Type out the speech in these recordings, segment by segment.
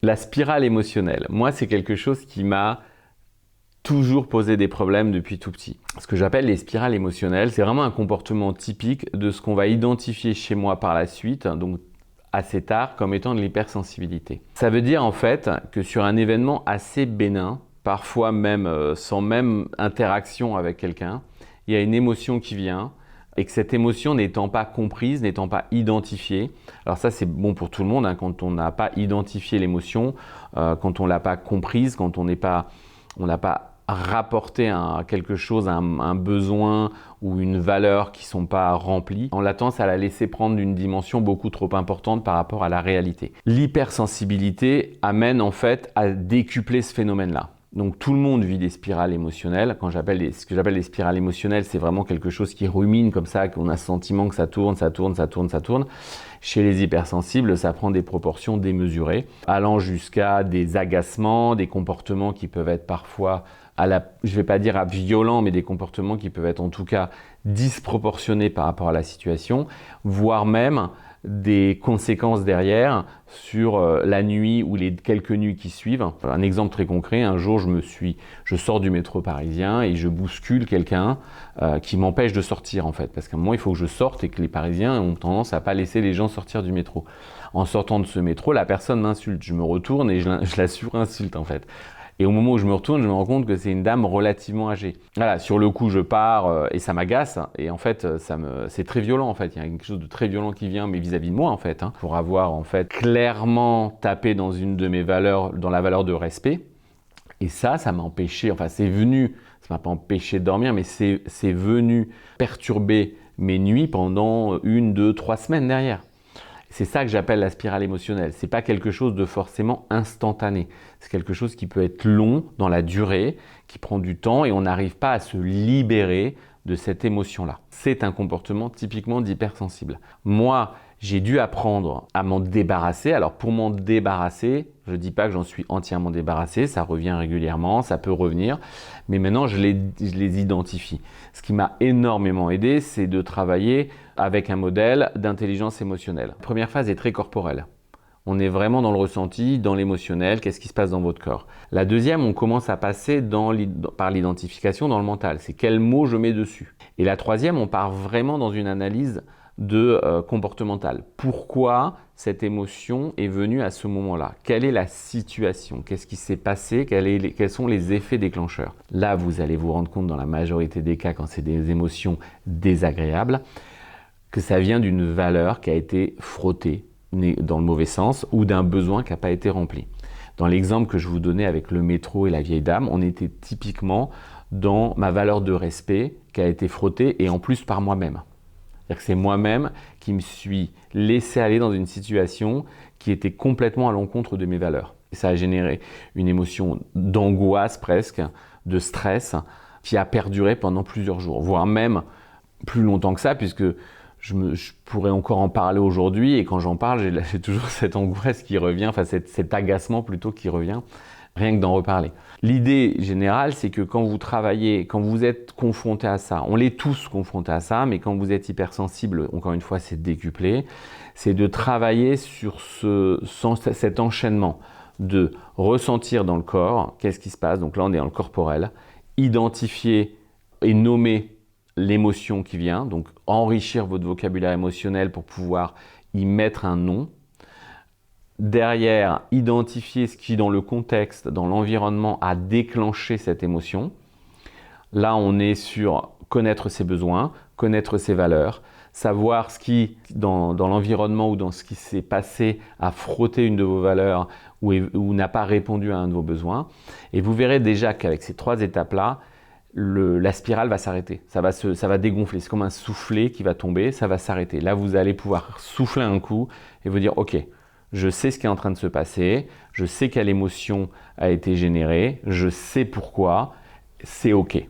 La spirale émotionnelle, moi, c'est quelque chose qui m'a toujours posé des problèmes depuis tout petit. Ce que j'appelle les spirales émotionnelles, c'est vraiment un comportement typique de ce qu'on va identifier chez moi par la suite, donc assez tard, comme étant de l'hypersensibilité. Ça veut dire en fait que sur un événement assez bénin, parfois même sans même interaction avec quelqu'un, il y a une émotion qui vient et que cette émotion n'étant pas comprise, n'étant pas identifiée, alors ça c'est bon pour tout le monde, hein, quand on n'a pas identifié l'émotion, quand on ne l'a pas comprise, quand on n'a pas rapporté quelque chose, un besoin ou une valeur qui ne sont pas remplis, on a tendance à la laisser prendre une dimension beaucoup trop importante par rapport à la réalité. L'hypersensibilité amène en fait à décupler ce phénomène-là. Donc tout le monde vit des spirales émotionnelles. Ce que j'appelle les spirales émotionnelles, c'est vraiment quelque chose qui rumine comme ça, qu'on a le sentiment que ça tourne, ça tourne, ça tourne, ça tourne. Chez les hypersensibles, ça prend des proportions démesurées, allant jusqu'à des agacements, des comportements qui peuvent être parfois, je ne vais pas dire violents, mais des comportements qui peuvent être en tout cas disproportionnés par rapport à la situation, voire même des conséquences derrière sur la nuit ou les quelques nuits qui suivent. Un exemple très concret, un jour je sors du métro parisien et je bouscule quelqu'un qui m'empêche de sortir en fait, parce qu'à un moment il faut que je sorte et que les Parisiens ont tendance à pas laisser les gens sortir du métro. En sortant de ce métro, la personne m'insulte, je me retourne et je la surinsulte en fait. Et au moment où je me retourne, je me rends compte que c'est une dame relativement âgée. Voilà, sur le coup, je pars et ça m'agace. Et en fait, c'est très violent en fait. Il y a quelque chose de très violent qui vient, mais vis-à-vis de moi en fait. Pour avoir en fait clairement tapé dans une de mes valeurs, dans la valeur de respect. Et ça m'a empêché, enfin c'est venu, ça m'a pas empêché de dormir, mais c'est venu perturber mes nuits pendant 1, 2, 3 semaines derrière. C'est ça que j'appelle la spirale émotionnelle. C'est pas quelque chose de forcément instantané. C'est quelque chose qui peut être long dans la durée, qui prend du temps et on n'arrive pas à se libérer de cette émotion-là. C'est un comportement typiquement d'hypersensible. Moi, j'ai dû apprendre à m'en débarrasser. Alors pour m'en débarrasser, je ne dis pas que j'en suis entièrement débarrassé, ça revient régulièrement, ça peut revenir, mais maintenant je les identifie. Ce qui m'a énormément aidé, c'est de travailler avec un modèle d'intelligence émotionnelle. La première phase est très corporelle. On est vraiment dans le ressenti, dans l'émotionnel, qu'est-ce qui se passe dans votre corps. La deuxième, on commence à passer par l'identification dans le mental. C'est quel mot je mets dessus. Et la troisième, on part vraiment dans une analyse comportementale. Pourquoi cette émotion est venue à ce moment-là? Quelle est la situation? Qu'est-ce qui s'est passé? Quels sont les effets déclencheurs? Là, vous allez vous rendre compte dans la majorité des cas, quand c'est des émotions désagréables, que ça vient d'une valeur qui a été frottée dans le mauvais sens ou d'un besoin qui n'a pas été rempli. Dans l'exemple que je vous donnais avec le métro et la vieille dame, on était typiquement dans ma valeur de respect qui a été frottée et en plus par moi-même. C'est-à-dire que c'est moi-même qui me suis laissé aller dans une situation qui était complètement à l'encontre de mes valeurs. Et ça a généré une émotion d'angoisse presque, de stress, qui a perduré pendant plusieurs jours, voire même plus longtemps que ça, puisque je pourrais encore en parler aujourd'hui, et quand j'en parle, j'ai toujours cette angoisse qui revient, enfin cet agacement plutôt qui revient, rien que d'en reparler. L'idée générale, c'est que quand vous travaillez, quand vous êtes confronté à ça, on l'est tous confrontés à ça, mais quand vous êtes hypersensible, encore une fois, c'est décuplé, c'est de travailler sur cet enchaînement de ressentir dans le corps, qu'est-ce qui se passe, donc là on est dans le corporel, identifier et nommer l'émotion qui vient, donc enrichir votre vocabulaire émotionnel pour pouvoir y mettre un nom. Derrière, identifier ce qui, dans le contexte, dans l'environnement, a déclenché cette émotion. Là, on est sur connaître ses besoins, connaître ses valeurs, savoir ce qui, dans l'environnement ou dans ce qui s'est passé, a frotté une de vos valeurs ou n'a pas répondu à un de vos besoins. Et vous verrez déjà qu'avec ces 3 étapes-là, la spirale va s'arrêter, ça va dégonfler, c'est comme un soufflet qui va tomber, ça va s'arrêter. Là, vous allez pouvoir souffler un coup et vous dire « Ok, je sais ce qui est en train de se passer, je sais quelle émotion a été générée, je sais pourquoi, c'est ok. »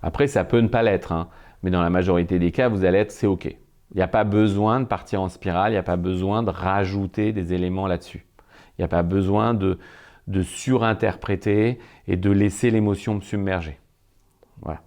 Après, ça peut ne pas l'être, hein, mais dans la majorité des cas, vous allez être « c'est ok ». Il n'y a pas besoin de partir en spirale, il n'y a pas besoin de rajouter des éléments là-dessus. Il n'y a pas besoin de surinterpréter et de laisser l'émotion me submerger. Voilà.